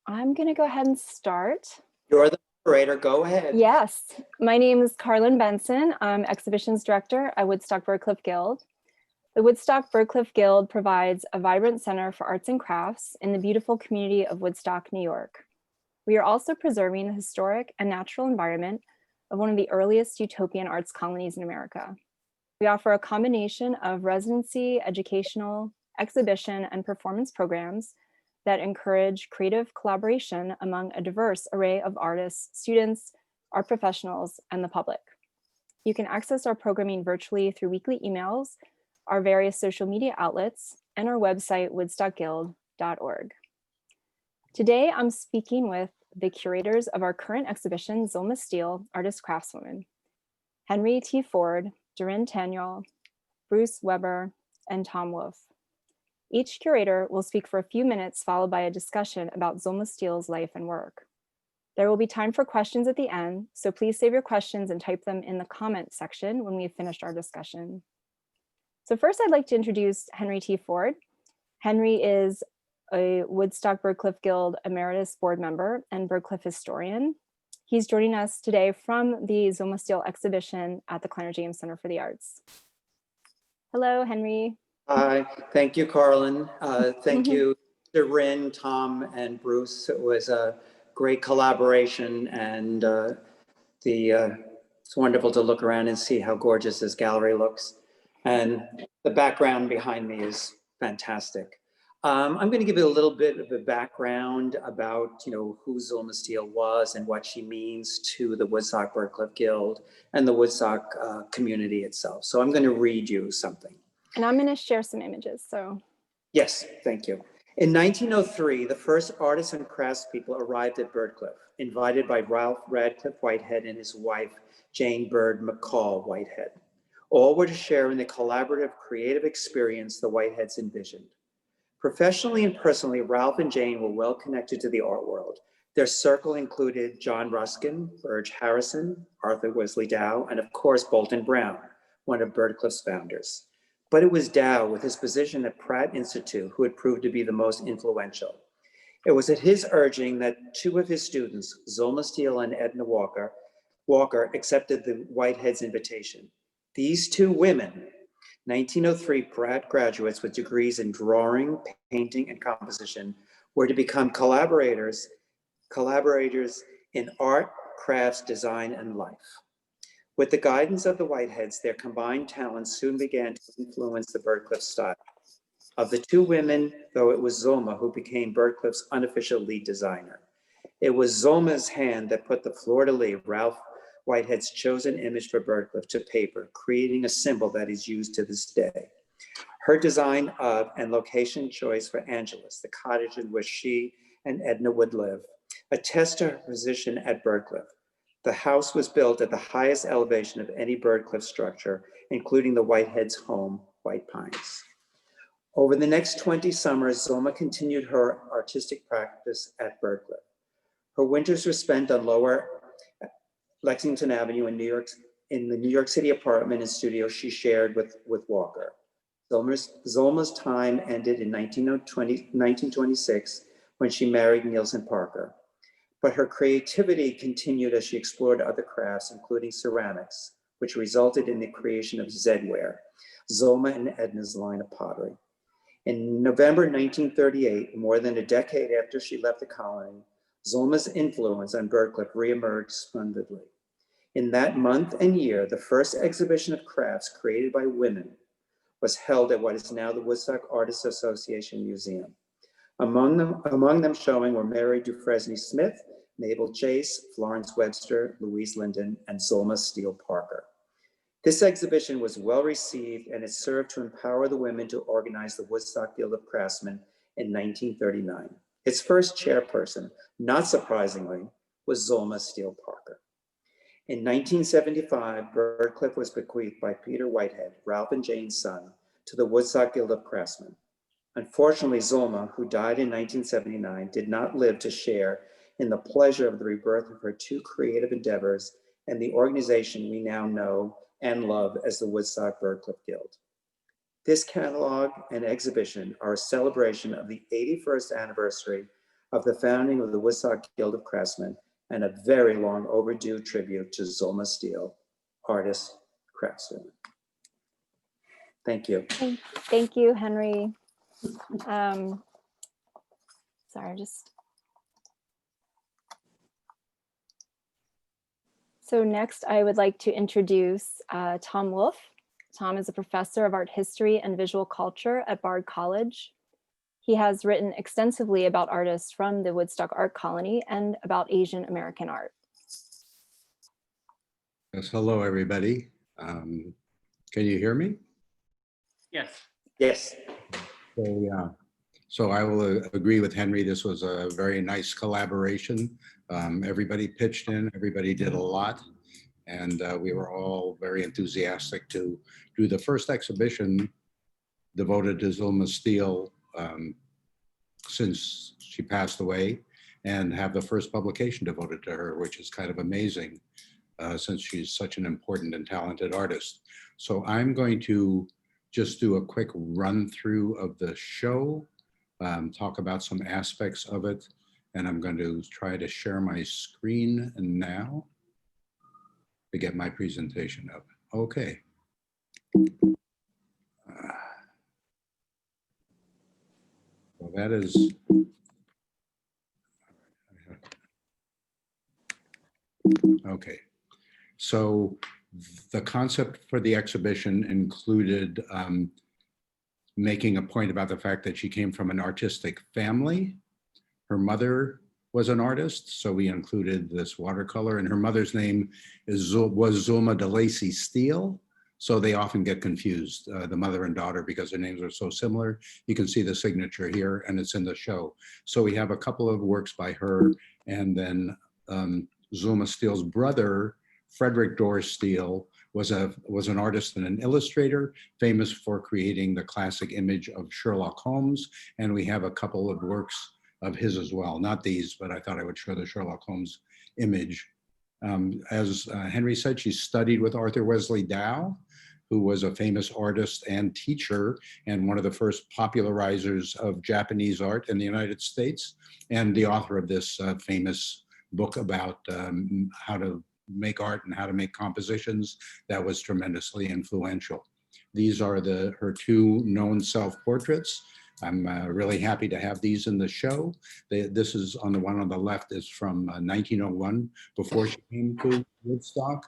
I'm going to go ahead and start. You're the moderator. Go ahead. Yes, my name is Karlyn Benson. I'm Exhibitions Director at Woodstock Birdcliff Guild. The Woodstock Birdcliff Guild provides a vibrant center for arts and crafts in the beautiful community of Woodstock, New York. We are also preserving the historic and natural environment of one of the earliest utopian arts colonies in America. We offer a combination of residency, educational, exhibition, and performance programs that encourage creative collaboration among a diverse array of artists, students, art professionals, and the public. You can access our programming virtually through weekly emails, our various social media outlets, and our website, woodstockguild.org. Today, I'm speaking with the curators of our current exhibition, Zulma Steele, Artist Craftswoman, Henry T. Ford, Derin Tanyol, Bruce Weber, and Tom Wolfe. Each curator will speak for a few minutes, followed by a discussion about Zulma Steele's life and work. There will be time for questions at the end, so please save your questions and type them in the comment section when we've finished our discussion. So first, I'd like to introduce Henry T. Ford. Henry is a Woodstock Birdcliff Guild Emeritus Board Member and Birdcliff historian. He's joining us today from the Zulma Steele exhibition at the Kleinert James Center for the Arts. Hello, Henry. Hi, thank you, Karlyn. Thank you, Derin, Tom, and Bruce. It was a great collaboration, and it's wonderful to look around and see how gorgeous this gallery looks. And the background behind me is fantastic. I'm going to give you a little bit of a background about, who Zulma Steele was and what she means to the Woodstock Birdcliff Guild and the Woodstock community itself. So I'm going to read you something. And I'm going to share some images, so. Yes, thank you. In 1903, the first artists and craftspeople arrived at Birdcliff, invited by Ralph Radcliffe Whitehead and his wife, Jane Bird McCall Whitehead. All were to share in the collaborative creative experience the Whiteheads envisioned. Professionally and personally, Ralph and Jane were well connected to the art world. Their circle included John Ruskin, Burge Harrison, Arthur Wesley Dow, and of course, Bolton Brown, one of Birdcliff's founders. But it was Dow, with his position at Pratt Institute, who had proved to be the most influential. It was at his urging that two of his students, Zulma Steele and Edna Walker, accepted the Whiteheads' invitation. These two women, 1903 Pratt graduates with degrees in drawing, painting, and composition, were to become collaborators in art, crafts, design, and life. With the guidance of the Whiteheads, their combined talents soon began to influence the Birdcliff style. Of the two women, though, it was Zulma who became Birdcliff's unofficial lead designer. It was Zulma's hand that put the fleur-de-lis, Ralph Whitehead's chosen image for Birdcliff, to paper, creating a symbol that is used to this day. Her design of and location choice for Angelus, the cottage in which she and Edna would live, attest to her position at Birdcliff. The house was built at the highest elevation of any Birdcliff structure, including the Whiteheads' home, White Pines. Over the next 20 summers, Zulma continued her artistic practice at Birdcliff. Her winters were spent on Lower Lexington Avenue in the New York City apartment and studio she shared with Walker. Zulma's time ended in 1926 when she married Nielsen Parker. But her creativity continued as she explored other crafts, including ceramics, which resulted in the creation of Zedware, Zulma and Edna's line of pottery. In November 1938, more than a decade after she left the colony, Zulma's influence on Birdcliff reemerged splendidly. In that month and year, the first exhibition of crafts created by women was held at what is now the Woodstock Artists Association Museum. Among them showing were Mary Dufresne Smith, Mabel Chase, Florence Webster, Louise Linden, and Zulma Steele Parker. This exhibition was well received, and it served to empower the women to organize the Woodstock Guild of Craftsmen in 1939. Its first chairperson, not surprisingly, was Zulma Steele Parker. In 1975, Birdcliff was bequeathed by Peter Whitehead, Ralph and Jane's son, to the Woodstock Guild of Craftsmen. Unfortunately, Zulma, who died in 1979, did not live to share in the pleasure of the rebirth of her two creative endeavors and the organization we now know and love as the Woodstock Birdcliff Guild. This catalog and exhibition are a celebration of the 81st anniversary of the founding of the Woodstock Guild of Craftsmen, and a very long overdue tribute to Zulma Steele, artist, craftswoman. Thank you. Thank you, Henry. Sorry, So next, I would like to introduce Tom Wolfe. Tom is a professor of art history and visual culture at Bard College. He has written extensively about artists from the Woodstock Art Colony and about Asian American art. Yes, hello, everybody. Can you hear me? Yes. Yes. So I will agree with Henry. This was a very nice collaboration. Everybody pitched in, everybody did a lot, and we were all very enthusiastic to do the first exhibition devoted to Zulma Steele since she passed away, and have the first publication devoted to her, which is kind of amazing since she's such an important and talented artist. So I'm going to just do a quick run through of the show, talk about some aspects of it, and I'm going to try to share my screen now to get my presentation up. Okay. Well, that is, okay. So the concept for the exhibition included making a point about the fact that she came from an artistic family. Her mother was an artist, so we included this watercolor, and her mother's name was Zulma DeLacy Steele. So they often get confused, the mother and daughter, because their names are so similar. You can see the signature here, and it's in the show. So we have a couple of works by her, and then Zulma Steele's brother, Frederick Dorr Steele, was an artist and an illustrator, famous for creating the classic image of Sherlock Holmes. And we have a couple of works of his as well. Not these, but I thought I would show the Sherlock Holmes image. As Henry said, she studied with Arthur Wesley Dow, who was a famous artist and teacher and one of the first popularizers of Japanese art in the United States, and the author of this famous book about how to make art and how to make compositions that was tremendously influential. These are her two known self-portraits. I'm really happy to have these in the show. This is on the one on the left is from 1901, before she came to Woodstock.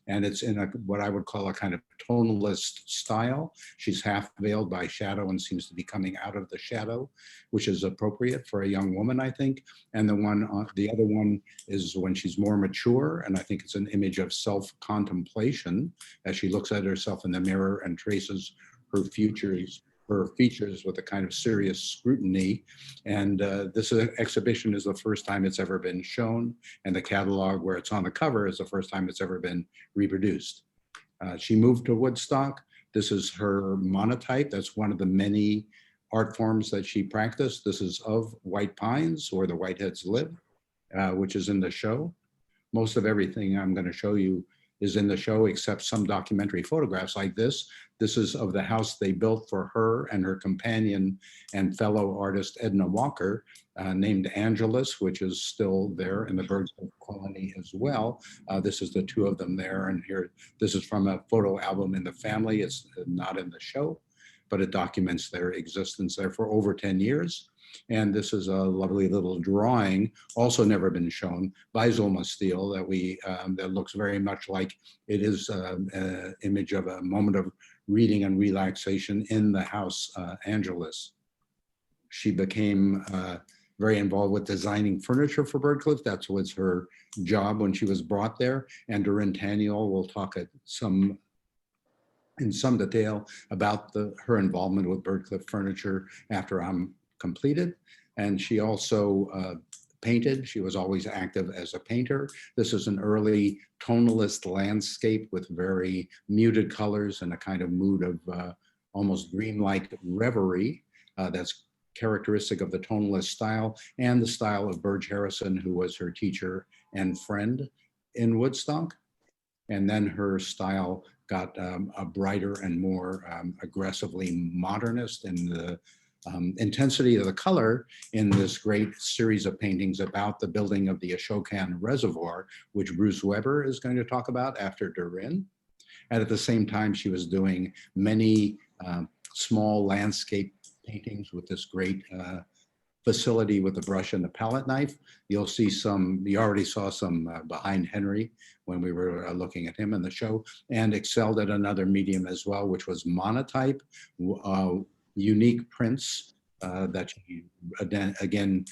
And it's in what I would call a kind of tonalist style. She's half veiled by shadow and seems to be coming out of the shadow, which is appropriate for a young woman, I think. And the other one is when she's more mature, and I think it's an image of self-contemplation as she looks at herself in the mirror and traces her features with a kind of serious scrutiny. And this exhibition is the first time it's ever been shown, and the catalog where it's on the cover is the first time it's ever been reproduced. She moved to Woodstock. This is her monotype. That's one of the many art forms that she practiced. This is of white pines, where the Whiteheads live, which is in the show. Most of everything I'm going to show you is in the show, except some documentary photographs like this. This is of the house they built for her and her companion and fellow artist Edna Walker, named Angelus, which is still there in the Birdcliff colony as well. This is the two of them there. And here, this is from a photo album in the family. It's not in the show, but it documents their existence there for over 10 years. And this is a lovely little drawing, also never been shown, by Zulma Steele, that looks very much like it is an image of a moment of reading and relaxation in the house Angelus. She became very involved with designing furniture for Birdcliff. That was her job when she was brought there. And Derin Tanyol will talk in some detail about her involvement with Birdcliff furniture after I'm completed. And she also painted. She was always active as a painter. This is an early tonalist landscape with very muted colors and a kind of mood of almost dreamlike reverie that's characteristic of the tonalist style and the style of Burge Harrison, who was her teacher and friend in Woodstock. And then her style got a brighter and more aggressively modernist in the intensity of the color in this great series of paintings about the building of the Ashokan Reservoir, which Bruce Weber is going to talk about after Derin. And at the same time, she was doing many small landscape paintings with this great facility with the brush and the palette knife. You'll see some, you already saw some behind Henry when we were looking at him in the show, and excelled at another medium as well, which was monotype, unique prints that she again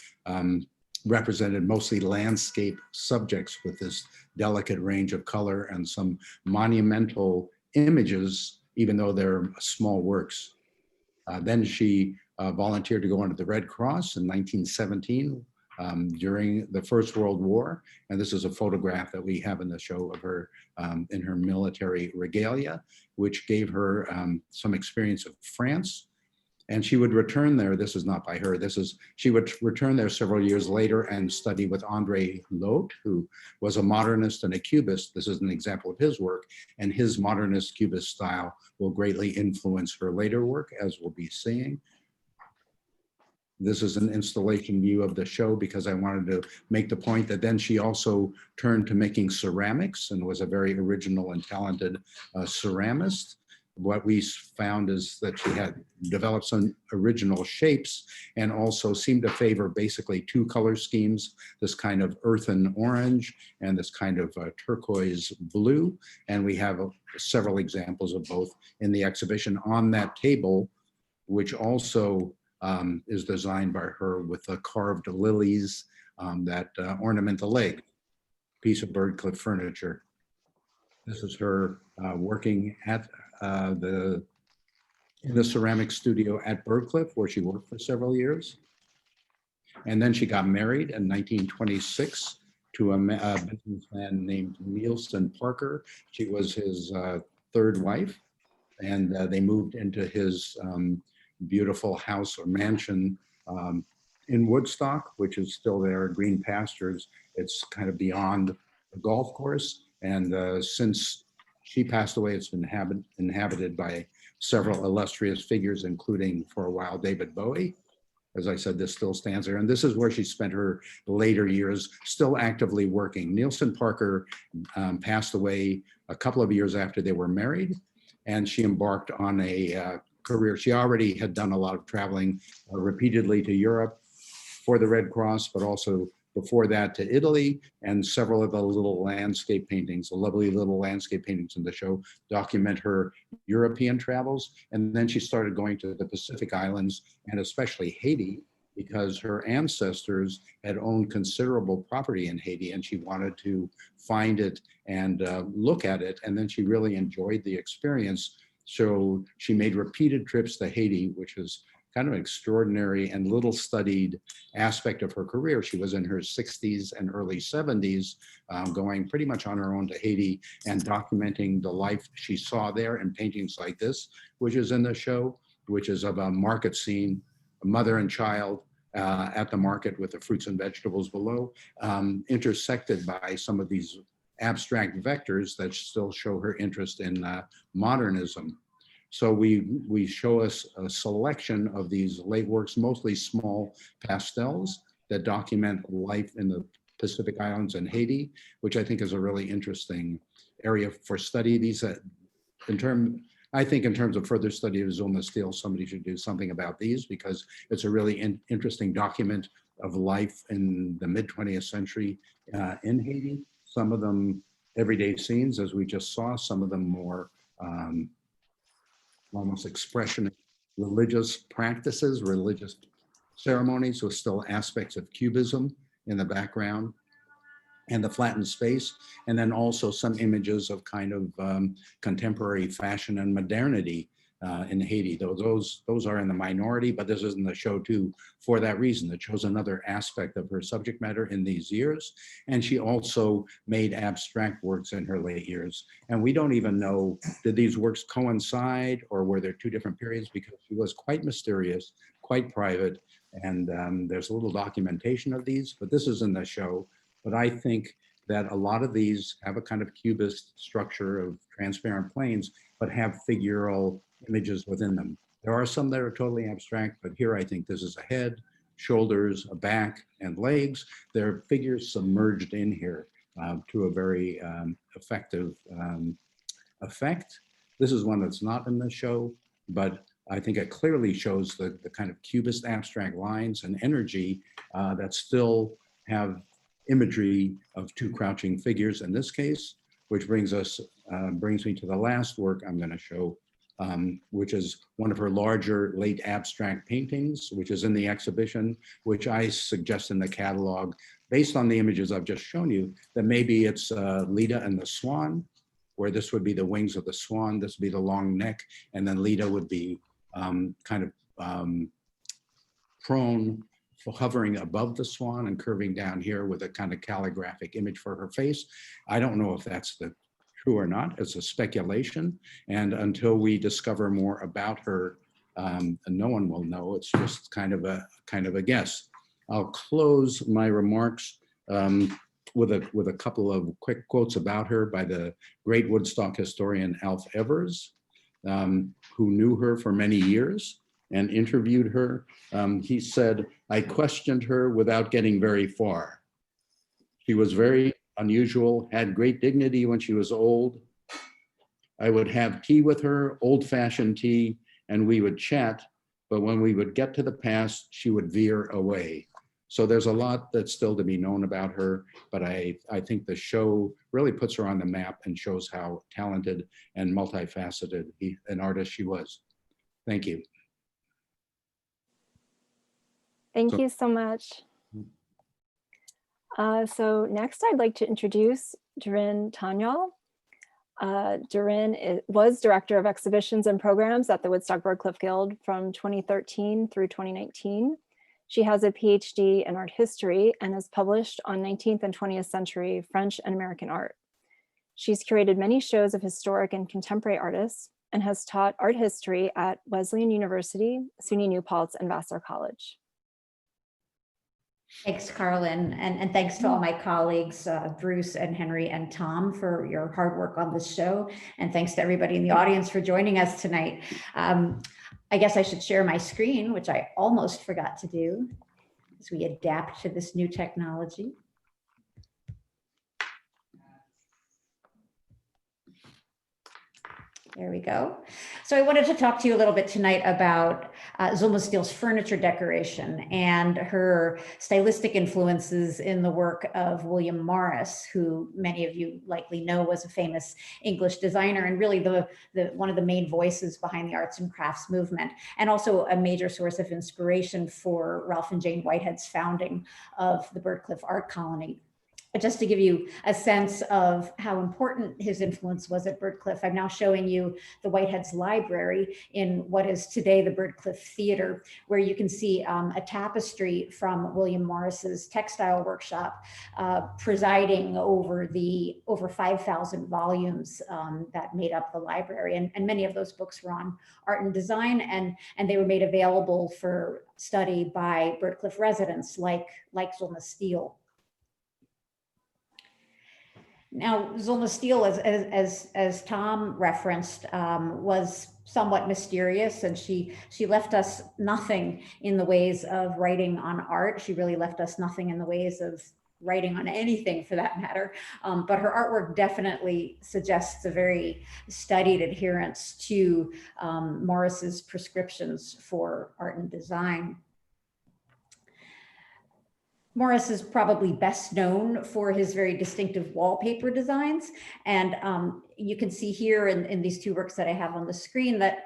represented mostly landscape subjects with this delicate range of color and some monumental images, even though they're small works. Then she volunteered to go into the Red Cross in 1917 during the First World War. And this is a photograph that we have in the show of her in her military regalia, which gave her some experience of France. And she would return there. This is not by her. She would return there several years later and study with André Lotte, who was a modernist and a cubist. This is an example of his work, and his modernist cubist style will greatly influence her later work, as we'll be seeing. This is an installation view of the show because I wanted to make the point that then she also turned to making ceramics and was a very original and talented ceramist. What we found is that she had developed some original shapes and also seemed to favor basically two color schemes, this kind of earthen orange and this kind of turquoise blue. And we have several examples of both in the exhibition on that table, which also is designed by her with the carved lilies that ornament the leg, piece of Birdcliff furniture. This is her working at in the ceramic studio at Birdcliff, where she worked for several years. And then she got married in 1926 to a businessman named Nielsen Parker. She was his third wife, and they moved into his beautiful house or mansion in Woodstock, which is still there, green pastures. It's kind of beyond the golf course. And since she passed away, it's been inhabited by several illustrious figures, including for a while David Bowie. As I said, this still stands there. And this is where she spent her later years, still actively working. Nielsen Parker passed away a couple of years after they were married, and she embarked on a career. She already had done a lot of traveling repeatedly to Europe for the Red Cross, but also before that to Italy, and several of the little landscape paintings, the lovely little landscape paintings in the show document her European travels. And then she started going to the Pacific Islands and especially Haiti, because her ancestors had owned considerable property in Haiti and she wanted to find it and look at it. And then she really enjoyed the experience. So she made repeated trips to Haiti, which is kind of an extraordinary and little studied aspect of her career. She was in her 60s and early 70s, going pretty much on her own to Haiti and documenting the life she saw there in paintings like this, which is in the show, which is of a market scene, a mother and child at the market with the fruits and vegetables below, intersected by some of these abstract vectors that still show her interest in modernism. So we show us a selection of these late works, mostly small pastels that document life in the Pacific Islands and Haiti, which I think is a really interesting area for study. These, I think in terms of further study of Zulma Steele, somebody should do something about these because it's a really interesting document of life in the mid-20th century in Haiti. Some of them everyday scenes, as we just saw, some of them more almost expression, religious practices, religious ceremonies with still aspects of cubism in the background and the flattened space. And then also some images of kind of contemporary fashion and modernity in Haiti. Those are in the minority, but this is in the show too for that reason. It shows another aspect of her subject matter in these years. And she also made abstract works in her late years. And we don't even know, did these works coincide or were there two different periods? Because she was quite mysterious, quite private. And there's a little documentation of these, but this is in the show. But I think that a lot of these have a kind of cubist structure of transparent planes, but have figural images within them. There are some that are totally abstract, but here I think this is a head, shoulders, a back, and legs. There are figures submerged in here to a very effective effect. This is one that's not in the show, but I think it clearly shows the kind of cubist abstract lines and energy that still have imagery of two crouching figures in this case, which brings me to the last work I'm going to show, which is one of her larger late abstract paintings, which is in the exhibition, which I suggest in the catalog, based on the images I've just shown you, that maybe it's Leda and the Swan, where this would be the wings of the swan, this would be the long neck, and then Leda would be kind of prone, hovering above the swan and curving down here with a kind of calligraphic image for her face. I don't know if that's true or not. It's a speculation. And until we discover more about her, no one will know. It's just kind of a guess. I'll close my remarks with a couple of quick quotes about her by the great Woodstock historian Alf Evers, who knew her for many years and interviewed her. He said, "I questioned her without getting very far. She was very unusual, had great dignity when she was old. I would have tea with her, old-fashioned tea, and we would chat, but when we would get to the past, she would veer away." So there's a lot that's still to be known about her, but I think the show really puts her on the map and shows how talented and multifaceted an artist she was. Thank you. Thank you so much. So next I'd like to introduce Derin Tanyol. Derin was Director of Exhibitions and Programs at the Woodstock Birdcliff Guild from 2013 through 2019. She has a PhD in art history and has published on 19th and 20th century French and American art. She's curated many shows of historic and contemporary artists and has taught art history at Wesleyan University, SUNY New Paltz, and Vassar College. Thanks, Karlyn, and thanks to all my colleagues, Bruce and Henry and Tom, for your hard work on this show. And thanks to everybody in the audience for joining us tonight. I guess I should share my screen, which I almost forgot to do as we adapt to this new technology. There we go. So I wanted to talk to you a little bit tonight about Zulma Steele's furniture decoration and her stylistic influences in the work of William Morris, who many of you likely know was a famous English designer and really one of the main voices behind the arts and crafts movement, and also a major source of inspiration for Ralph and Jane Whitehead's founding of the Birdcliff Art Colony. Just to give you a sense of how important his influence was at Birdcliff, I'm now showing you the Whitehead's library in what is today the Birdcliff Theater, where you can see a tapestry from William Morris's textile workshop presiding over the over 5,000 volumes that made up the library. And many of those books were on art and design, and they were made available for study by Birdcliff residents like Zulma Steele. Now, Zulma Steele, as Tom referenced, was somewhat mysterious, and she left us nothing in the ways of writing on art. She really left us nothing in the ways of writing on anything, for that matter. But her artwork definitely suggests a very studied adherence to Morris's prescriptions for art and design. Morris is probably best known for his very distinctive wallpaper designs. And you can see here in these two works that I have on the screen that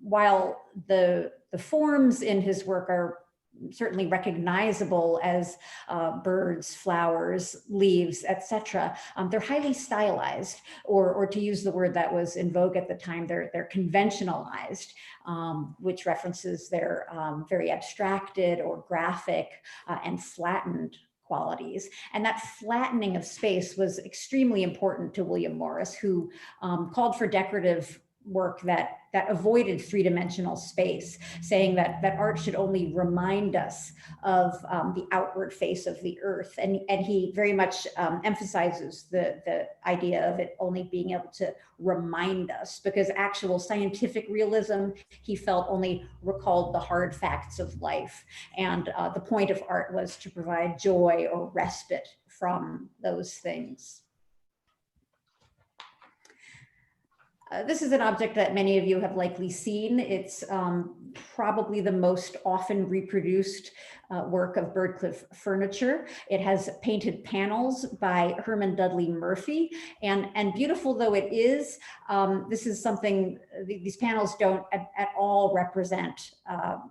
while the forms in his work are certainly recognizable as birds, flowers, leaves, etc. They're highly stylized, or to use the word that was in vogue at the time, they're conventionalized, which references their very abstracted or graphic and flattened qualities. And that flattening of space was extremely important to William Morris, who called for decorative work that avoided three-dimensional space, saying that art should only remind us of the outward face of the earth. And he very much emphasizes the idea of it only being able to remind us, because actual scientific realism, he felt, only recalled the hard facts of life. And the point of art was to provide joy or respite from those things. This is an object that many of you have likely seen. It's probably the most often reproduced work of Birdcliff furniture. It has painted panels by Herman Dudley Murphy, and beautiful though it is, this is something, these panels don't at all represent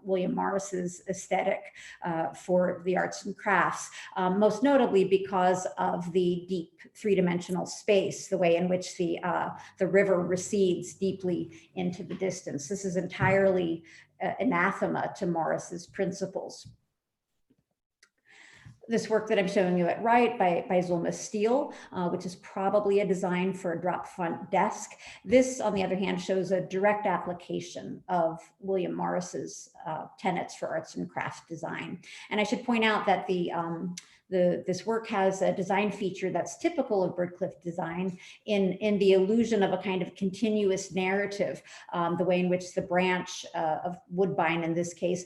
William Morris's aesthetic for the arts and crafts, most notably because of the deep three-dimensional space, the way in which the river recedes deeply into the distance. This is entirely anathema to Morris's principles. This work that I'm showing you at right by Zulma Steele, which is probably a design for a drop front desk. This, on the other hand, shows a direct application of William Morris's tenets for arts and crafts design. And I should point out that this work has a design feature that's typical of Birdcliff design in the illusion of a kind of continuous narrative, the way in which the branch of woodbine in this case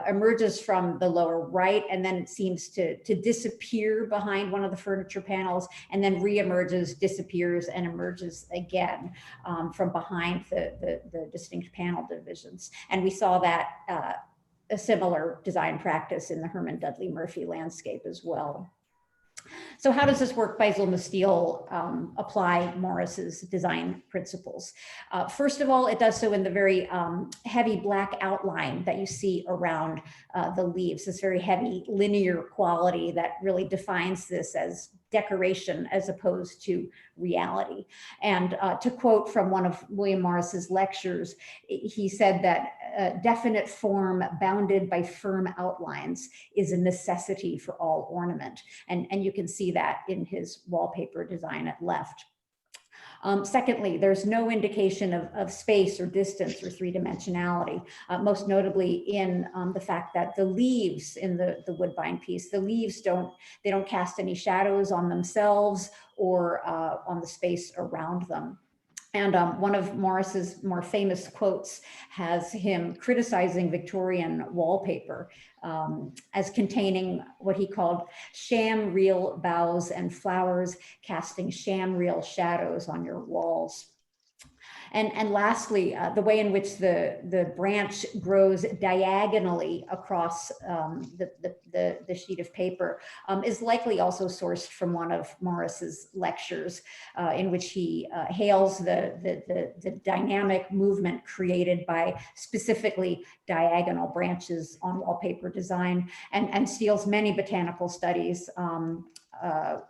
emerges from the lower right and then seems to disappear behind one of the furniture panels, and then reemerges, disappears, and emerges again from behind the distinct panel divisions. And we saw that a similar design practice in the Herman Dudley Murphy landscape as well. So how does this work by Zulma Steele apply Morris's design principles? First of all, it does so in the very heavy black outline that you see around the leaves, this very heavy linear quality that really defines this as decoration as opposed to reality. And to quote from one of William Morris's lectures, he said that definite form bounded by firm outlines is a necessity for all ornament. And you can see that in his wallpaper design at left. Secondly, there's no indication of space or distance or three-dimensionality, most notably in the fact that the leaves in the woodbine piece, the leaves don't cast any shadows on themselves or on the space around them. And one of Morris's more famous quotes has him criticizing Victorian wallpaper as containing what he called sham real boughs and flowers, casting sham real shadows on your walls. And lastly, the way in which the branch grows diagonally across the sheet of paper is likely also sourced from one of Morris's lectures, in which he hails the dynamic movement created by specifically diagonal branches on wallpaper design. And Steele's many botanical studies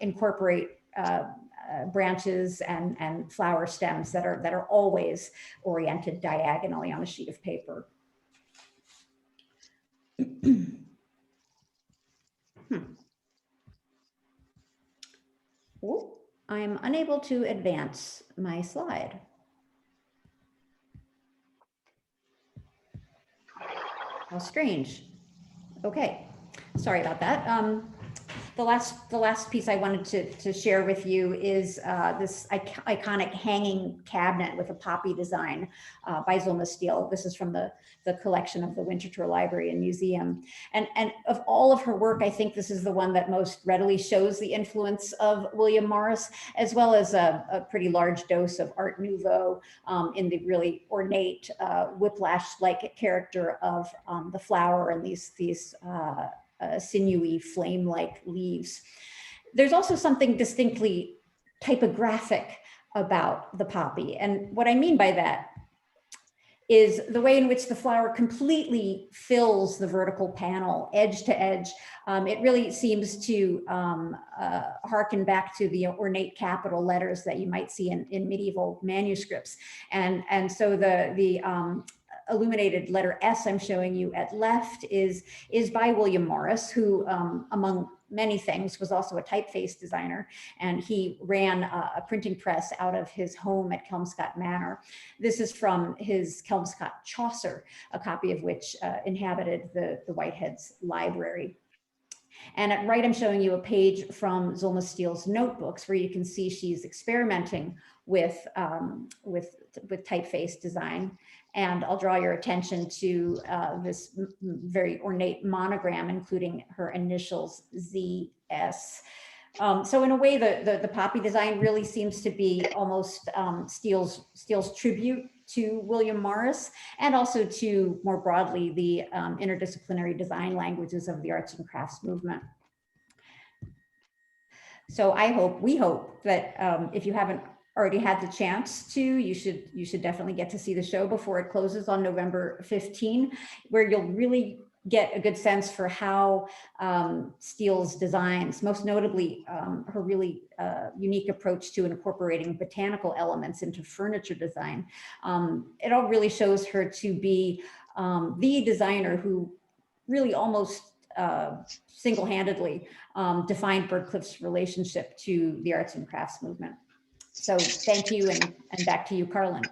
incorporate branches and flower stems that are always oriented diagonally on a sheet of paper. Oh, I'm unable to advance my slide. How strange. Okay, sorry about that. The last piece I wanted to share with you is this iconic hanging cabinet with a poppy design by Zulma Steele. This is from the collection of the Winterthur Library and Museum. And of all of her work, I think this is the one that most readily shows the influence of William Morris, as well as a pretty large dose of Art Nouveau in the really ornate whiplash-like character of the flower and these sinewy flame-like leaves. There's also something distinctly typographic about the poppy. And what I mean by that is the way in which the flower completely fills the vertical panel edge to edge. It really seems to harken back to the ornate capital letters that you might see in medieval manuscripts. And so the illuminated letter S I'm showing you at left is by William Morris, who, among many things, was also a typeface designer, and he ran a printing press out of his home at Kelmscott Manor. This is from his Kelmscott Chaucer, a copy of which inhabited the Whitehead's library. And at right, I'm showing you a page from Zulma Steele's notebooks, where you can see she's experimenting with typeface design. And I'll draw your attention to this very ornate monogram, including her initials ZS. So in a way, the poppy design really seems to be almost Steele's tribute to William Morris, and also to, more broadly, the interdisciplinary design languages of the arts and crafts movement. So we hope that if you haven't already had the chance to, you should definitely get to see the show before it closes on November 15, where you'll really get a good sense for how Steele's designs, most notably her really unique approach to incorporating botanical elements into furniture design. It all really shows her to be the designer who really almost single-handedly defined Birdcliffe's relationship to the arts and crafts movement. So thank you, and back to you, Karlyn.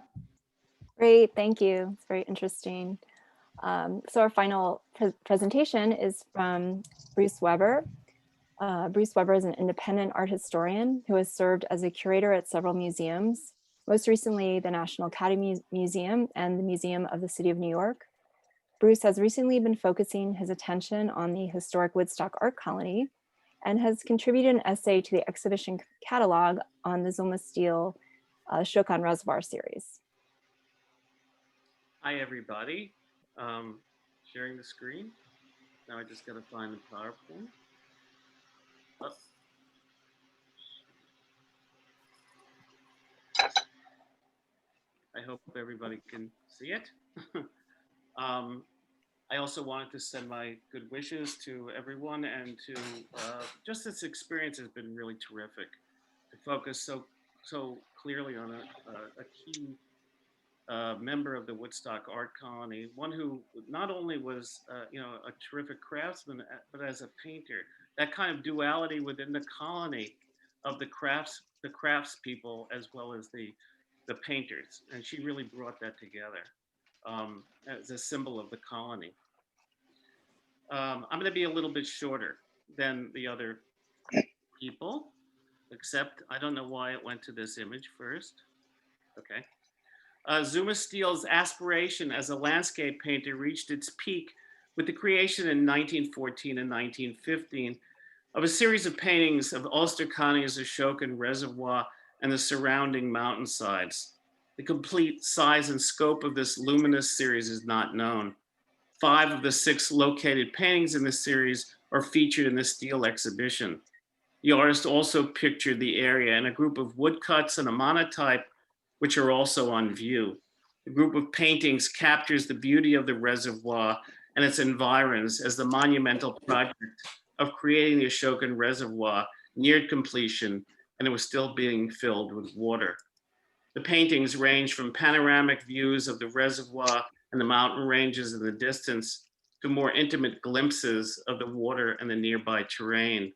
Great, thank you. It's very interesting. So our final presentation is from Bruce Weber. Bruce Weber is an independent art historian who has served as a curator at several museums, most recently the National Academy Museum and the Museum of the City of New York. Bruce has recently been focusing his attention on the historic Woodstock art colony and has contributed an essay to the exhibition catalog on the Zulma Steele Shokan Reservoir series. Hi, everybody. Sharing the screen. Now I just got to find the PowerPoint. Oh. I hope everybody can see it. I also wanted to send my good wishes to everyone, and to just this experience has been really terrific to focus so clearly on a key member of the Woodstock art colony, one who not only was a terrific craftsman, but as a painter. That kind of duality within the colony of the crafts people as well as the painters, and she really brought that together as a symbol of the colony. I'm going to be a little bit shorter than the other people, except I don't know why it went to this image first. Okay. Zuma Steele's aspiration as a landscape painter reached its peak with the creation in 1914 and 1915 of a series of paintings of Ulster County's Ashokan Reservoir and the surrounding mountainsides. The complete size and scope of this luminous series is not known. 5 of the 6 located paintings in this series are featured in the Steele exhibition. The artist also pictured the area in a group of woodcuts and a monotype, which are also on view. The group of paintings captures the beauty of the reservoir and its environs as the monumental project of creating the Ashokan Reservoir neared completion, and it was still being filled with water. The paintings range from panoramic views of the reservoir and the mountain ranges in the distance to more intimate glimpses of the water and the nearby terrain.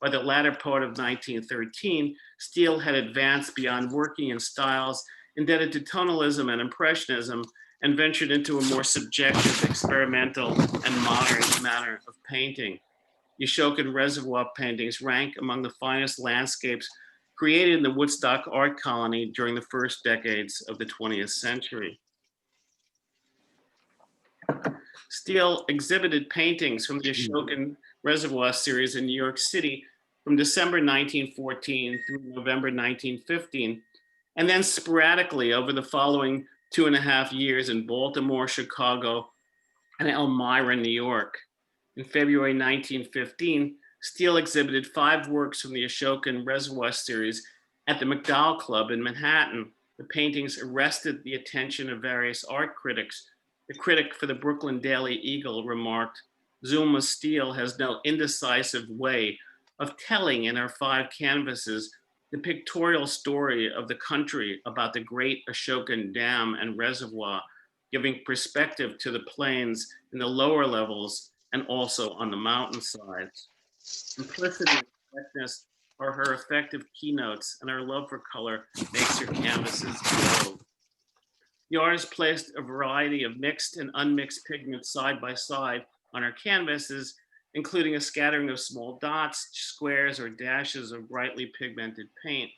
By the latter part of 1913, Steele had advanced beyond working in styles indebted to tonalism and impressionism and ventured into a more subjective, experimental, and modern manner of painting. The Ashokan Reservoir paintings rank among the finest landscapes created in the Woodstock art colony during the first decades of the 20th century. Steele exhibited paintings from the Ashokan Reservoir series in New York City from December 1914 through November 1915, and then sporadically over the following 2.5 years in Baltimore, Chicago, and Elmira, New York. In February 1915, Steele exhibited 5 works from the Ashokan Reservoir series at the McDowell Club in Manhattan. The paintings arrested the attention of various art critics. The critic for the Brooklyn Daily Eagle remarked, "Zulma Steele has no indecisive way of telling in her 5 canvases the pictorial story of the country about the great Ashokan Dam and Reservoir, giving perspective to the plains in the lower levels and also on the mountainsides. Simplicity and directness are her effective keynotes, and her love for color makes her canvases glow. The artist placed a variety of mixed and unmixed pigments side by side on her canvases, including a scattering of small dots, squares, or dashes of brightly pigmented paint.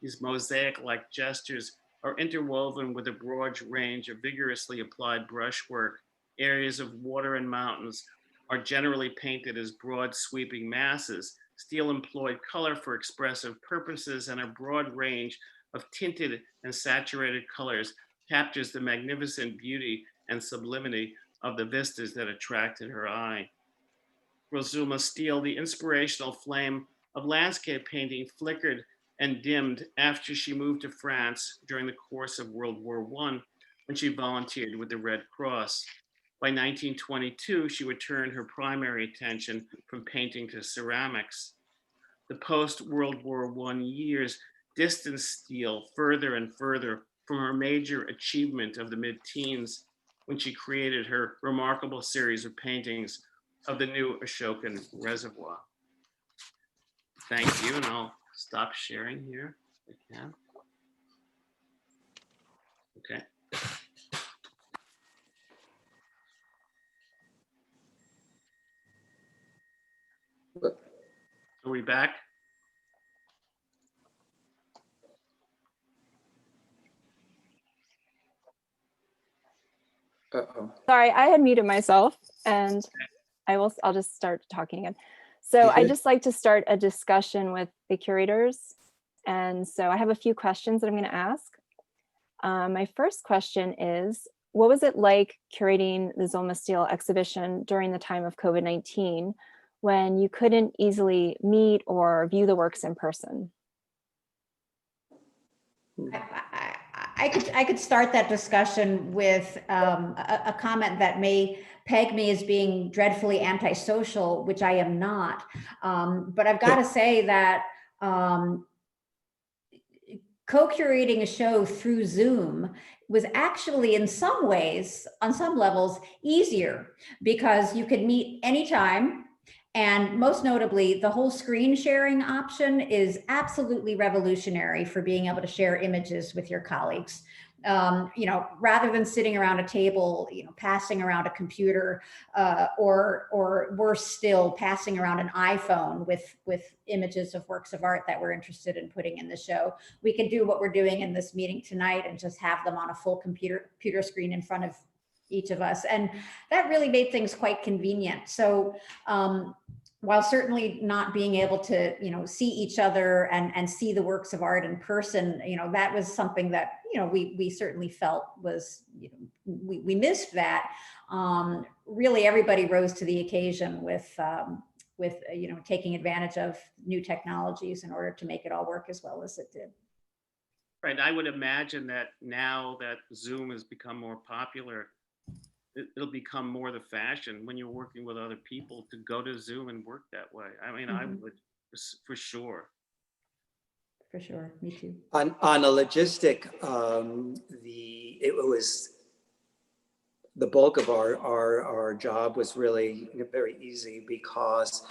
These mosaic-like gestures are interwoven with a broad range of vigorously applied brushwork. Areas of water and mountains are generally painted as broad sweeping masses. Steele employed color for expressive purposes, and a broad range of tinted and saturated colors captures the magnificent beauty and sublimity of the vistas that attracted her eye. For Zulma Steele, the inspirational flame of landscape painting flickered and dimmed after she moved to France during the course of World War I, when she volunteered with the Red Cross. By 1922, she would turn her primary attention from painting to ceramics. The post-World War I years distanced Steele further and further from her major achievement of the mid-teens, when she created her remarkable series of paintings of the new Ashokan Reservoir. Thank you, and I'll stop sharing here if I can. Okay. Are we back? Uh-oh. Sorry, I had muted myself, and I'll just start talking again. So I just like to start a discussion with the curators. And so I have a few questions that I'm going to ask. My first question is, what was it like curating the Zulma Steele exhibition during the time of COVID-19 when you couldn't easily meet or view the works in person? I could start that discussion with a comment that may peg me as being dreadfully antisocial, which I am not. But I've got to say that co-curating a show through Zoom was actually in some ways, on some levels, easier because you could meet anytime. And most notably, the whole screen sharing option is absolutely revolutionary for being able to share images with your colleagues. Rather than sitting around a table, passing around a computer, or worse still, passing around an iPhone with images of works of art that we're interested in putting in the show. We can do what we're doing in this meeting tonight and just have them on a full computer screen in front of each of us. And that really made things quite convenient. So while certainly not being able to, see each other and see the works of art in person, that was something that, we certainly felt was, we missed that. Really everybody rose to the occasion with taking advantage of new technologies in order to make it all work as well as it did. Right, I would imagine that now that Zoom has become more popular, it'll become more the fashion when you're working with other people to go to Zoom and work that way. I mean, I would for sure. For sure, me too. On a logistic, it was the bulk of our job was really very easy because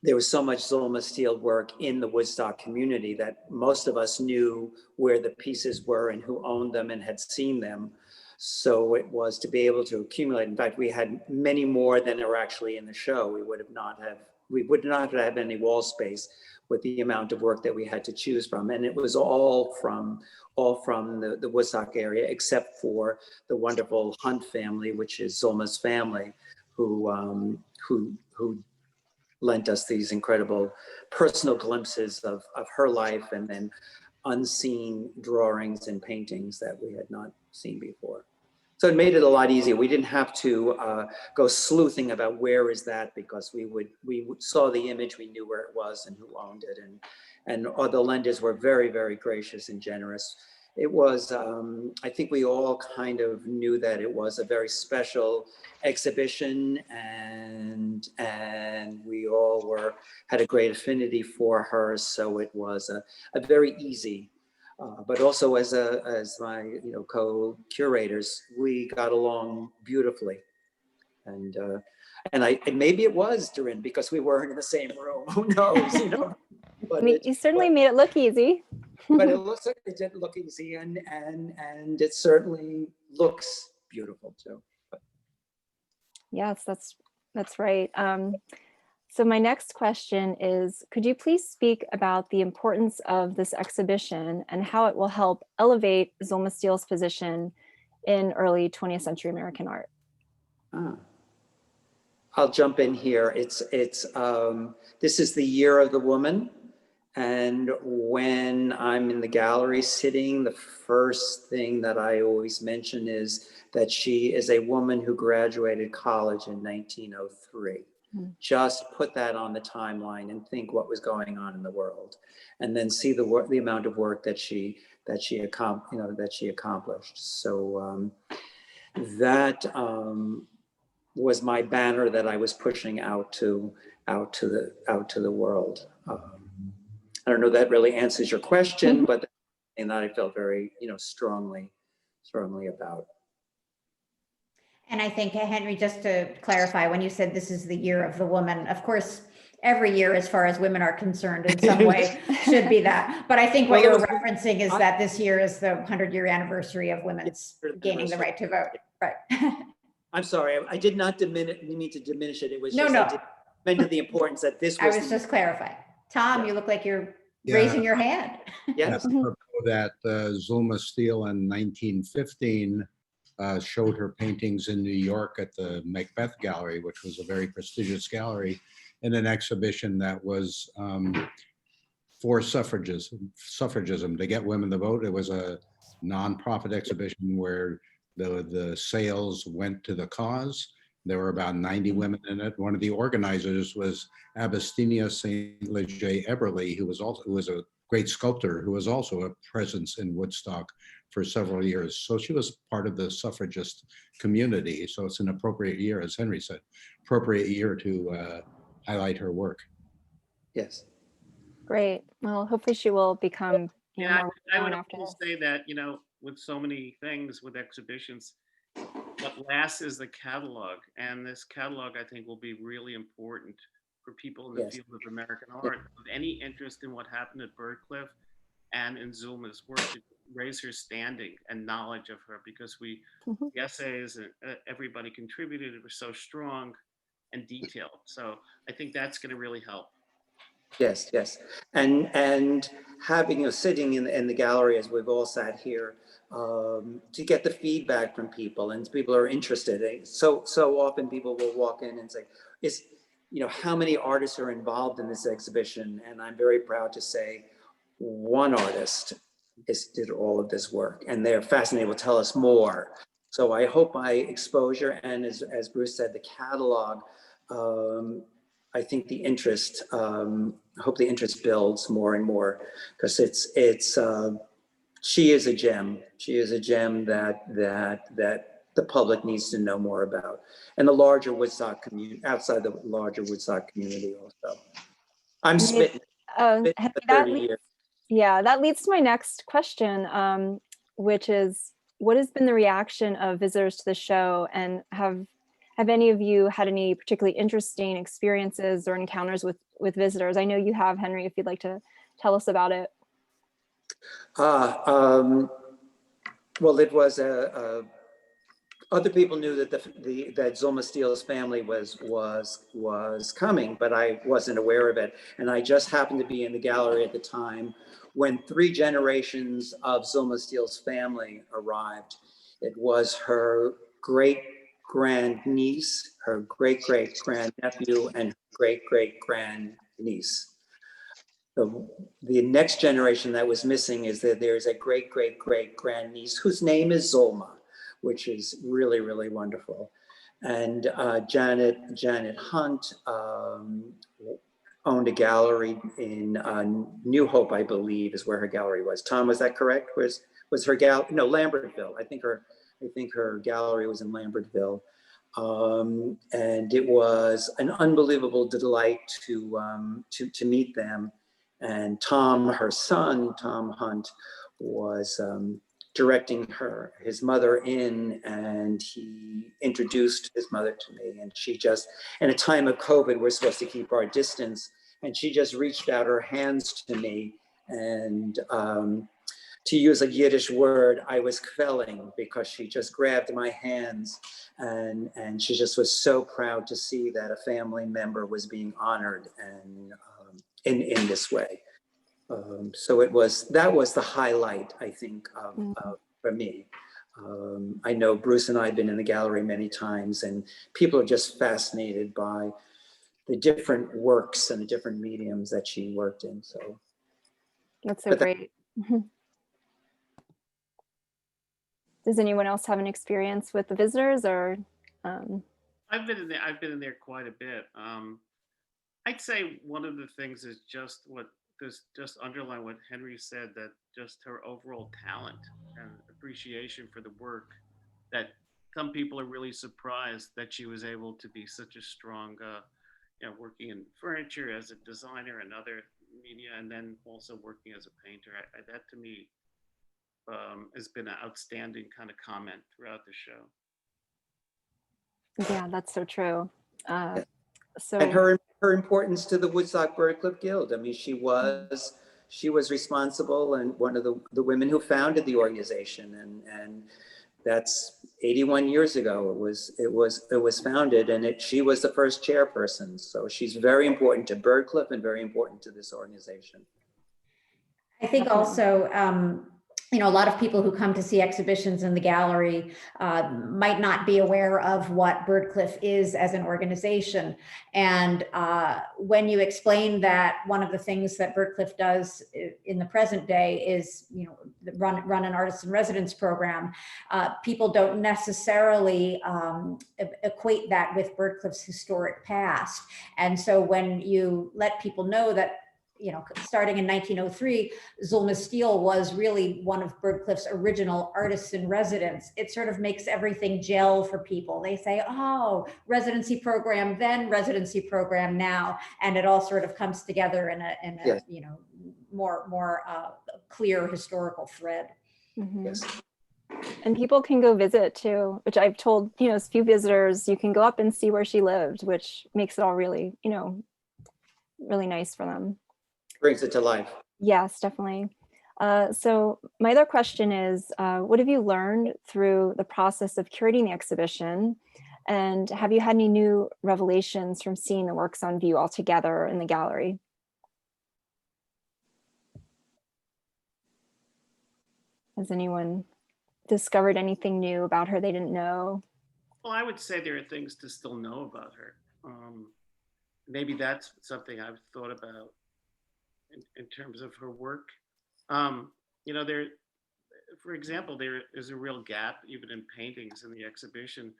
there was so much Zulma Steele work in the Woodstock community that most of us knew where the pieces were and who owned them and had seen them. So it was to be able to accumulate. In fact, we had many more than are actually in the show. We would not have any wall space with the amount of work that we had to choose from. And it was all from the Woodstock area, except for the wonderful Hunt family, which is Zulma's family, who lent us these incredible personal glimpses of her life, and then unseen drawings and paintings that we had not seen before. So it made it a lot easier. We didn't have to go sleuthing about where is that, because we saw the image, we knew where it was and who owned it, and the lenders were very, very gracious and generous. It was, I think we all kind of knew that it was a very special exhibition, and we all had a great affinity for her. So it was a very easy but also as my co-curators, we got along beautifully, and maybe it was Derin because we weren't in the same room. Who knows? But You certainly made it look easy. but it looks like it did look easy, and it certainly looks beautiful too. Yes, that's right. So my next question is, could you please speak about the importance of this exhibition and how it will help elevate Zulma Steele's position in early 20th century American art? I'll jump in here. This is the Year of the Woman. And when I'm in the gallery sitting, the first thing that I always mention is that she is a woman who graduated college in 1903. Just put that on the timeline and think what was going on in the world, and then see the amount of work that she accomplished. So that was my banner that I was pushing out to the world. I don't know if that really answers your question, but and that I felt very strongly about. And I think, Henry, just to clarify, when you said this is the year of the woman, of course, every year, as far as women are concerned, in some way, should be that. But I think what you're referencing is that this year is the 100-year anniversary of women's gaining the right to vote. Right. I'm sorry, I did not mean to diminish it. It was no. I did meant the importance that this was. I was just clarifying. Tom, you look like you're raising your hand. Yes. That Zulma Steele in 1915 showed her paintings in New York at the Macbeth Gallery, which was a very prestigious gallery, in an exhibition that was for suffragism, to get women to vote. It was a nonprofit exhibition where the sales went to the cause. There were about 90 women in it. One of the organizers was Abyssinia St. Leger Eberly, who was a great sculptor, who was also a presence in Woodstock for several years. So she was part of the suffragist community. So it's an appropriate year, as Henry said, appropriate year to highlight her work. Yes. Great. Well, hopefully she will become Yeah, more I would known after also this. say that, with so many things with exhibitions, what lasts is the catalog. And this catalog, I think, will be really important for people in the field of American art with any interest in what happened at Birdcliff and in Zulma's work, to raise her standing and knowledge of her, because the essays and everybody contributed, it was so strong and detailed. So I think that's going to really help. Yes, and having sitting in the gallery as we've all sat here, to get the feedback from people, and people are interested. So often people will walk in and say, how many artists are involved in this exhibition? And I'm very proud to say one artist did all of this work, and they're fascinated, will tell us more. So I hope my exposure, and as Bruce said, the catalog, I think the interest, I hope the interest builds more and more, because she is a gem. She is a gem that the public needs to know more about, and the larger Woodstock community, outside the larger Woodstock community also. I'm smitten. That leads to my next question, which is, what has been the reaction of visitors to the show, and have any of you had any particularly interesting experiences or encounters with visitors? I know you have, Henry, if you'd like to tell us about it. Well, it was other people knew that that Zulma Steele's family was coming, but I wasn't aware of it. And I just happened to be in the gallery at the time when 3 generations of Zulma Steele's family arrived. It was her great-grand-niece, her great-great-grand-nephew, and great-great-grand-niece. The next generation that was missing is that there's a great-great-great-grand-niece whose name is Zulma, which is really, really wonderful. And Janet Hunt owned a gallery in New Hope, I believe, is where her gallery was. Tom, was that correct? Was her gallery? No, Lambertville. I think her gallery was in Lambertville. And it was an unbelievable delight to meet them. And Tom, her son, Tom Hunt, directing his mother in, and he introduced his mother to me, and she just, in a time of COVID, we're supposed to keep our distance, and she just reached out her hands to me, and to use a Yiddish word, I was kvelling, because she just grabbed my hands, and she just was so proud to see that a family member was being honored and in this way. So that was the highlight, I think, for me. I know Bruce and I have been in the gallery many times, and people are just fascinated by the different works and the different mediums that she worked in. So That's so great. Does anyone else have an experience with the visitors, or? I've been in there. I've been in there quite a bit. I'd say one of the things is just just underline what Henry said, that just her overall talent and appreciation for the work, that some people are really surprised that she was able to be such a strong, working in furniture as a designer and other media, and then also working as a painter. That to me has been an outstanding kind of comment throughout the show. Yeah, that's so true. So, and her importance to the Woodstock Birdcliff Guild. I mean, she was responsible and one of the women who founded the organization, and that's 81 years ago. It was founded, and she was the first chairperson. So she's very important to Birdcliff and very important to this organization. I think also, a lot of people who come to see exhibitions in the gallery might not be aware of what Birdcliff is as an organization. And when you explain that one of the things that Birdcliff does in the present day is, run an artist in residence program, people don't necessarily equate that with Birdcliff's historic past. And so when you let people know that, starting in 1903, Zulma Steele was really one of Birdcliff's original artists in residence, it sort of makes everything gel for people. They say, oh, residency program then, residency program now, and it all sort of comes together in a Yes. more clear historical thread. mhm. Yes. And people can go visit too, which I've told, a few visitors, you can go up and see where she lived, which makes it all really, really nice for them. Brings it to life. Yes, definitely. So my other question is, what have you learned through the process of curating the exhibition? And have you had any new revelations from seeing the works on view all together in the gallery? Has anyone discovered anything new about her they didn't know? Well, I would say there are things to still know about her. Maybe that's something I've thought about in terms of her work. There, for example, there is a real gap even in paintings in the exhibition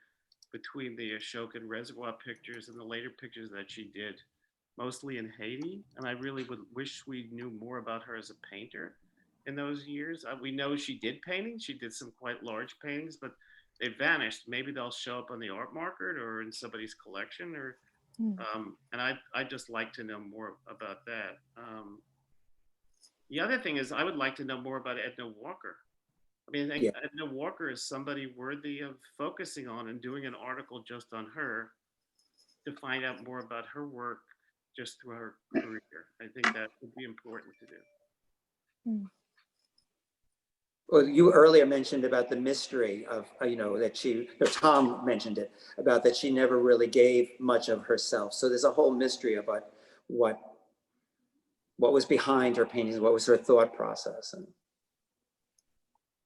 between the Ashokan Reservoir pictures and the later pictures that she did, mostly in Haiti. And I really would wish we knew more about her as a painter in those years. We know she did paintings. She did some quite large paintings, but they vanished. Maybe they'll show up on the art market or in somebody's collection, or and I'd just like to know more about that. The other thing is I would like to know more about Edna Walker. I mean, I think Edna Walker is somebody worthy of focusing on and doing an article just on her to find out more about her work just through her career. I think that would be important to do. Well, you earlier mentioned about the mystery of, that Tom mentioned it, about that she never really gave much of herself. So there's a whole mystery about what was behind her paintings, what was her thought process. And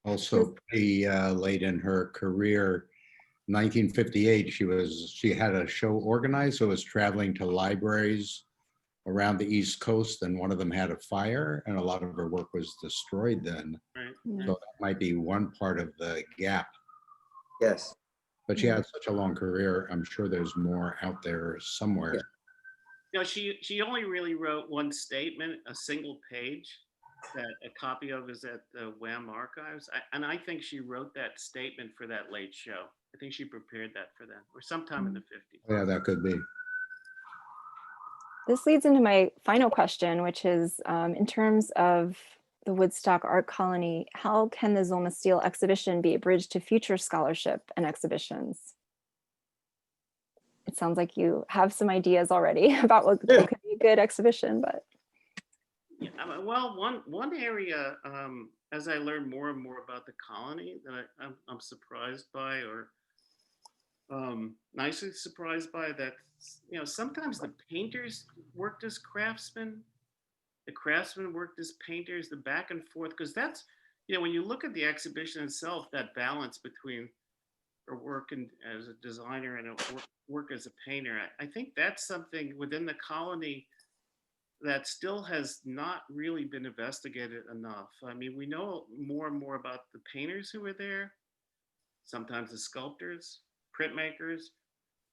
also pretty late in her career, 1958, she had a show organized, so was traveling to libraries around the East Coast, and one of them had a fire, and a lot of her work was destroyed then. Right. So that might be one part of the gap. yes. But she had such a long career. I'm sure there's more out there somewhere. Yeah. She only really wrote one statement, a single page, that a copy of is at the WAM archives. And I think she wrote that statement for that late show. I think she prepared that for them, or sometime in the 50s. Yeah, that could be. This leads into my final question, which is in terms of the Woodstock Art Colony, how can the Zulma Steele exhibition be a bridge to future scholarship and exhibitions? It sounds like you have some ideas already about what could be a good exhibition, but. Yeah, well, one area, as I learn more and more about the colony, that I'm surprised by, or nicely surprised by, that sometimes the painters worked as craftsmen, the craftsmen worked as painters, the back and forth, because that's when you look at the exhibition itself, that balance between her work as a designer and work as a painter, I think that's something within the colony that still has not really been investigated enough. I mean, we know more and more about the painters who were there, sometimes the sculptors, printmakers,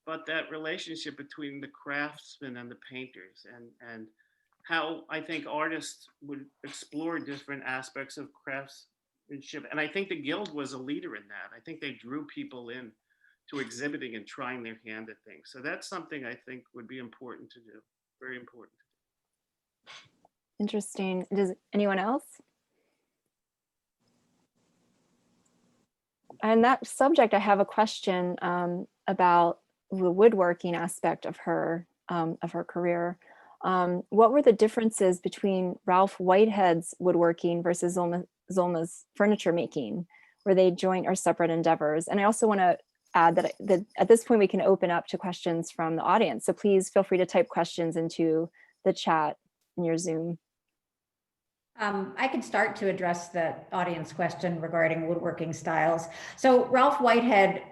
but that relationship between the craftsmen and the painters, and how I think artists would explore different aspects of craftsmanship. And I think the Guild was a leader in that. I think they drew people in to exhibiting and trying their hand at things. So that's something I think would be important to do, very important. Interesting. Does anyone else? On that subject, I have a question about the woodworking aspect of her career. What were the differences between Ralph Whitehead's woodworking versus Zulma's furniture making? Were they joint or separate endeavors? And I also want to add that at this point we can open up to questions from the audience. So please feel free to type questions into the chat in your Zoom. I could start to address the audience question regarding woodworking styles. So Ralph Whitehead,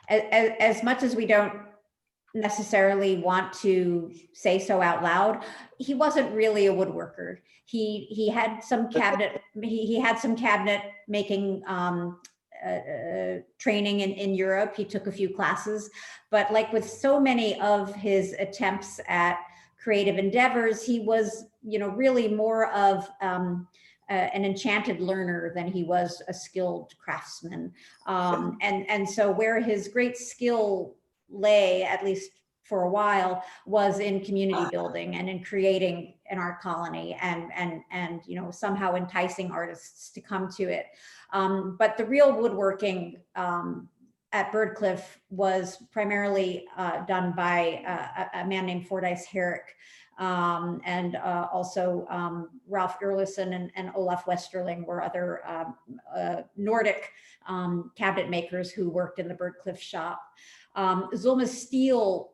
as much as we don't necessarily want to say so out loud, he wasn't really a woodworker. He had some cabinet making training in Europe. He took a few classes, but like with so many of his attempts at creative endeavors, he was, really more of an enchanted learner than he was a skilled craftsman. And so where his great skill lay, at least for a while, was in community building and in creating an art colony and somehow enticing artists to come to it. But the real woodworking at Birdcliff was primarily done by a man named Fordyce Herrick, and also Ralph Erlison and Olaf Westerling were other Nordic cabinet makers who worked in the Birdcliff shop. Zulma Steele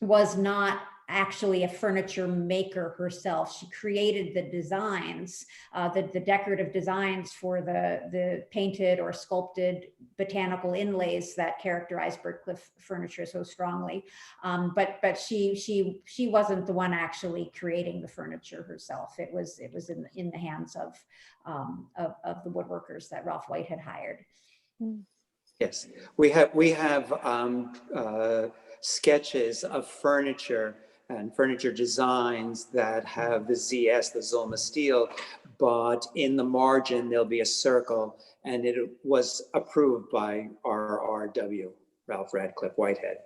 was not actually a furniture maker herself. She created the designs, the decorative designs for the painted or sculpted botanical inlays that characterize Birdcliff furniture so strongly. But she wasn't the one actually creating the furniture herself. It was in the hands of the woodworkers that Ralph White had hired. Yes, we have sketches of furniture and furniture designs that have the ZS, the Zulma Steele, but in the margin there'll be a circle, and it was approved by RRW, Ralph Radcliffe Whitehead.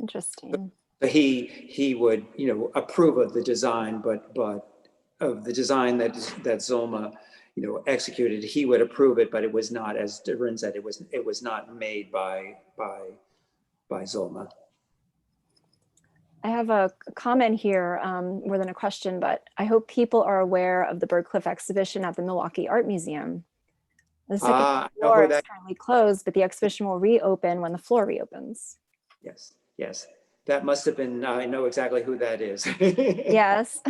Interesting. But he would approve of the design, but of the design that Zulma executed, he would approve it, but it was not, as Derin said, it was not made by Zulma. I have a comment here, more than a question, but I hope people are aware of the Birdcliff exhibition at the Milwaukee Art Museum. The second floor is currently closed, but the exhibition will reopen when the floor reopens. Yes. That must have been, I know exactly who that is. Yes.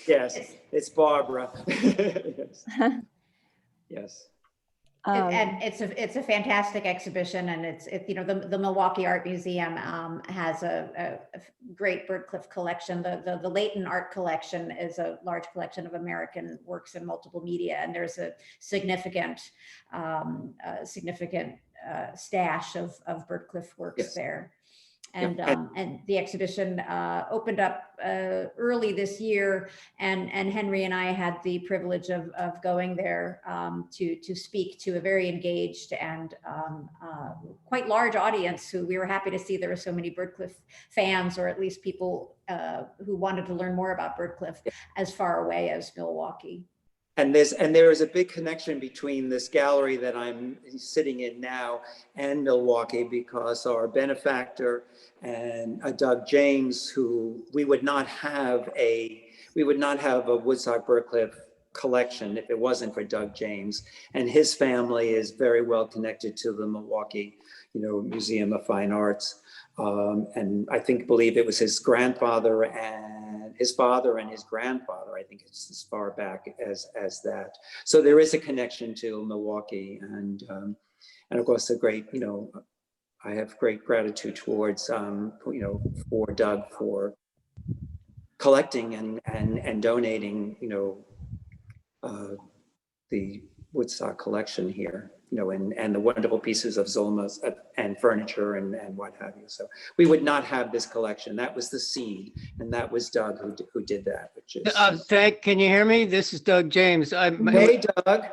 Yes, it's Barbara. Yes. And it's a fantastic exhibition, and the Milwaukee Art Museum has a great Birdcliff collection. The Leighton Art Collection is a large collection of American works in multiple media, and there's a significant stash of Birdcliff works there. And the exhibition opened up early this year, and Henry and I had the privilege of going there to speak to a very engaged and quite large audience who we were happy to see there were so many Birdcliff fans, or at least people who wanted to learn more about Birdcliff as far away as Milwaukee. And there is a big connection between this gallery that I'm sitting in now and Milwaukee, because our benefactor and Doug James, who we would not have a Woodstock Birdcliff collection if it wasn't for Doug James, and his family is very well connected to the Milwaukee, Museum of Fine Arts. And believe it was his grandfather and his father and his grandfather. I think it's as far back as that. So there is a connection to Milwaukee, and of course a great, I have great gratitude towards for Doug for collecting and donating, the Woodstock collection here. And the wonderful pieces of Zulma's and furniture and what have you. So we would not have this collection. That was the seed, and that was Doug who did that. Which is can you hear me? This is Doug James. Hey, Doug.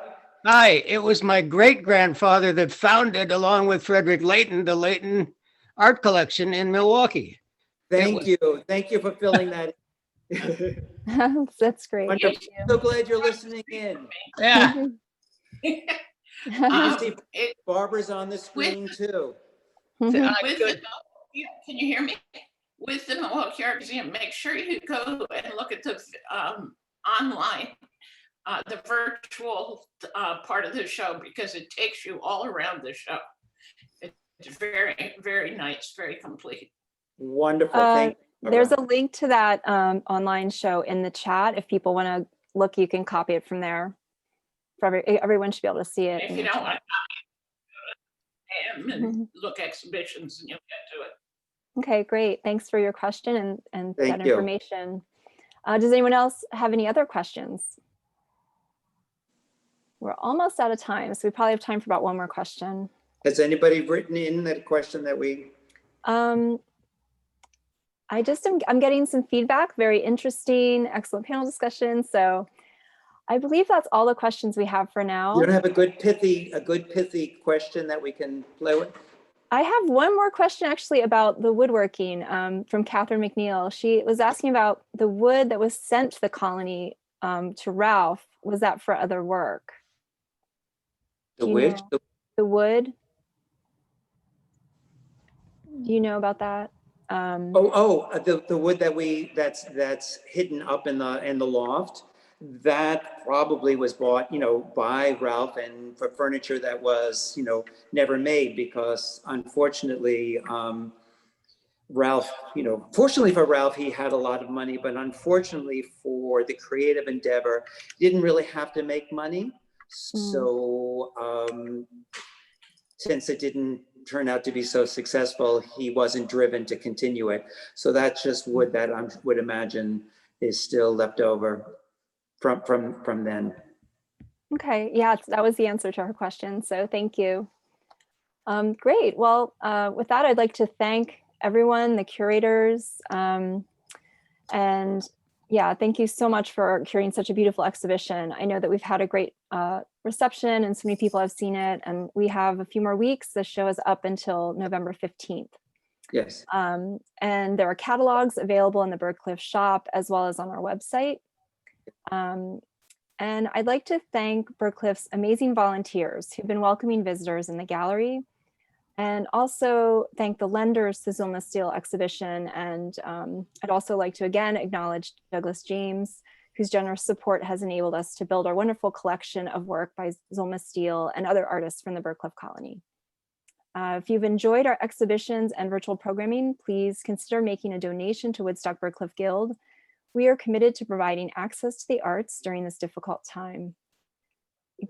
Hi. It was my great grandfather that founded, along with Frederick Layton, the Layton Art Collection in Milwaukee. Thank you for filling that in. That's great. Wonderful. So glad you're listening in. Yeah. Barbara's on the screen too. Can you hear me? With the Milwaukee Art Museum, make sure you go and look at the online, the virtual part of the show, because it takes you all around the show. It's very, very nice, very complete. Wonderful. Thank you. There's a link to that online show in the chat. If people want to look, you can copy it from there. Everyone should be able to see it. If you don't want to and look exhibitions, and you'll get to it. Okay, great. Thanks for your question and Thank that you. information. Does anyone else have any other questions? We're almost out of time, so we probably have time for about one more question. Has anybody written in that question that we? I'm getting some feedback. Very interesting, excellent panel discussion. So I believe that's all the questions we have for now. You don't have a good pithy question that we can play with? I have one more question actually about the woodworking from Catherine McNeil. She was asking about the wood that was sent to the colony to Ralph. Was that for other work? The which? The wood. Do you know about that? The wood that's hidden up in the loft. That probably was bought, by Ralph, and for furniture that was, never made, because unfortunately, Ralph, fortunately for Ralph, he had a lot of money, but unfortunately for the creative endeavor, didn't really have to make money. So since it didn't turn out to be so successful, he wasn't driven to continue it. So that's just wood that I would imagine is still left over from then. Okay, yeah, that was the answer to her question. So thank you. Great. Well, with that, I'd like to thank everyone, the curators, and yeah, thank you so much for curating such a beautiful exhibition. I know that we've had a great reception and so many people have seen it, and we have a few more weeks. The show is up until November 15th. Yes. And there are catalogs available in the Birdcliff shop as well as on our website. And I'd like to thank Birdcliff's amazing volunteers who've been welcoming visitors in the gallery, and also thank the lenders to Zulma Steele exhibition. And I'd also like to again acknowledge Douglas James, whose generous support has enabled us to build our wonderful collection of work by Zulma Steele and other artists from the Birdcliff colony. If you've enjoyed our exhibitions and virtual programming, please consider making a donation to Woodstock Birdcliff Guild. We are committed to providing access to the arts during this difficult time.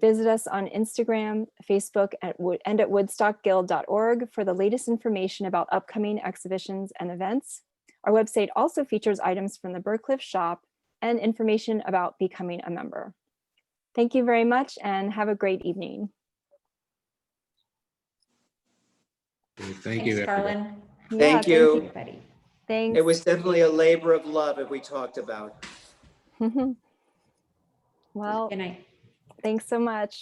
Visit us on Instagram, Facebook, and at woodstockguild.org for the latest information about upcoming exhibitions and events. Our website also features items from the Birdcliff shop and information about becoming a member. Thank you very much and have a great evening. Thank you, Thanks, everybody. Karlyn. Yeah, Thank you. Betty. Thanks. It was definitely a labor of love that we talked about. Well, Good night. thanks so much.